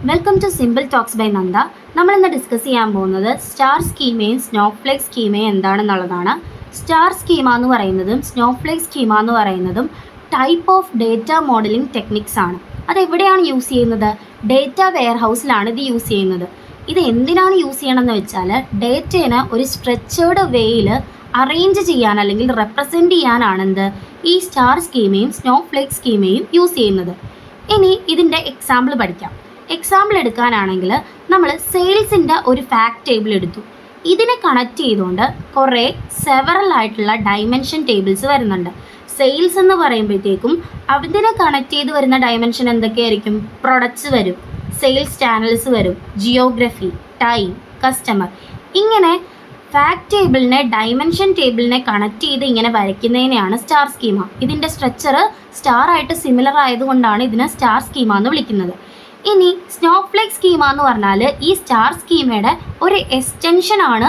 Welcome to simple talks by Nanda. നമ്മളിന്ന് discuss ചെയ്യാൻ പോകുന്നത് സ്റ്റാർ സ്കീമയും സ്നോഫ്ലേക്ക് സ്കീമയും എന്താണെന്നുള്ളതാണ്. സ്റ്റാർ സ്കീമ എന്ന് പറയുന്നതും സ്നോഫ്ലേക്ക് സ്കീമ എന്ന് പറയുന്നതും type of data modelling techniques ആണ്. അതെവിടെയാണ് യൂസ് ചെയ്യുന്നത്? ഡേറ്റ വെയർ ഹൗസിലാണ് ഇത് യൂസ് ചെയ്യുന്നത്. ഇത് എന്തിനാണ് യൂസ് ചെയ്യണമെന്ന് വെച്ചാൽ ഡേറ്റേനെ ഒരു സ്ട്രെച്ചേർഡ് വേയിൽ അറേഞ്ച് ചെയ്യാൻ അല്ലെങ്കിൽ റെപ്രസെൻറ്റ് ചെയ്യാനാണെന്ത് ഈ സ്റ്റാർ സ്കീമയും സ്നോഫ്ലേക്ക് സ്കീമയും യൂസ് ചെയ്യുന്നത്. ഇനി ഇതിൻ്റെ എക്സാമ്പിൾ പഠിക്കാം. എക്സാമ്പിൾ എടുക്കാനാണെങ്കിൽ നമ്മൾ സെയിൽസിൻ്റെ ഒരു ഫാക്ട് ടേബിൾ എടുത്തു. ഇതിനെ കണക്ട് ചെയ്തുകൊണ്ട് കുറേ സെവറൽ ആയിട്ടുള്ള ഡൈമെൻഷൻ ടേബിൾസ് വരുന്നുണ്ട്. സെയിൽസ് എന്ന് പറയുമ്പോഴത്തേക്കും അതിനെ കണക്ട് ചെയ്ത് വരുന്ന ഡൈമെൻഷൻ എന്തൊക്കെയായിരിക്കും? പ്രൊഡക്ട്സ് വരും, സെയിൽസ് ചാനൽസ് വരും, ജിയോഗ്രഫി, ടൈം, കസ്റ്റമർ. ഇങ്ങനെ ഫാക്ട് ടേബിളിനെ ഡൈമെൻഷൻ ടേബിളിനെ കണക്ട് ചെയ്ത് ഇങ്ങനെ വരയ്ക്കുന്നതിനെയാണ് സ്റ്റാർ സ്കീമ. ഇതിൻ്റെ സ്ട്രക്ചർ സ്റ്റാർ ആയിട്ട് സിമിലർ ആയതുകൊണ്ടാണ് ഇതിനെ സ്റ്റാർ സ്കീമ എന്ന് വിളിക്കുന്നത്. ഇനി സ്നോഫ്ലേക്ക് സ്കീമ എന്ന് പറഞ്ഞാൽ ഈ സ്റ്റാർ സ്കീമയുടെ ഒരു എക്സ്റ്റൻഷൻ ആണ്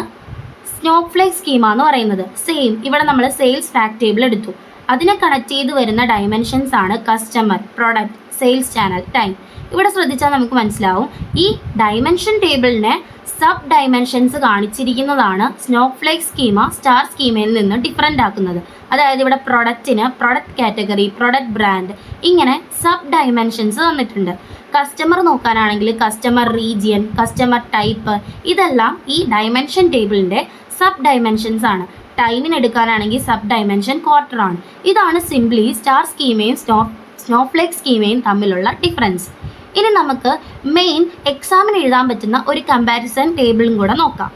സ്നോഫ്ലേക്ക് സ്കീമ എന്ന് പറയുന്നത്. സെയിം ഇവിടെ നമ്മൾ സെയിൽസ് ഫാക്ട് ടേബിൾ എടുത്തു. അതിനെ കണക്ട് ചെയ്ത് വരുന്ന ഡൈമെൻഷൻസ് ആണ് customer, product, sales channel, time. ഇവിടെ ശ്രദ്ധിച്ചാൽ നമുക്ക് മനസ്സിലാവും ഈ ഡൈമെൻഷൻ ടേബിളിനെ സബ് ഡൈമെൻഷൻസ് കാണിച്ചിരിക്കുന്നതാണ് സ്നോഫ്ലേക്ക് സ്കീമ സ്റ്റാർ സ്കീമയിൽ നിന്ന് ഡിഫറെൻ്റ് ആക്കുന്നത്. അതായത് ഇവിടെ പ്രൊഡക്റ്റിന് പ്രൊഡക്റ്റ് കാറ്റഗറി, പ്രൊഡക്റ്റ് ബ്രാൻഡ്, ഇങ്ങനെ സബ് ഡൈമെൻഷൻസ് തന്നിട്ടുണ്ട്. കസ്റ്റമർ നോക്കാനാണെങ്കിൽ കസ്റ്റമർ റീജിയൻ, കസ്റ്റമർ ടൈപ്പ്, ഇതെല്ലാം ഈ ഡൈമെൻഷൻ ടേബിളിൻ്റെ സബ് ഡൈമെൻഷൻസ് ആണ്. ടൈമിന് എടുക്കാനാണെങ്കിൽ സബ് ഡൈമെൻഷൻ ക്വാർട്ടർ ആണ്. ഇതാണ് സിംപ്ലി സ്റ്റാർ സ്കീമയും സ്നോഫ്ലേക്ക് സ്കീമയും തമ്മിലുള്ള ഡിഫറൻസ്. ഇനി നമുക്ക് മെയിൻ എക്സാമിന് എഴുതാൻ പറ്റുന്ന ഒരു കമ്പാരിസൺ ടേബിളും കൂടെ നോക്കാം.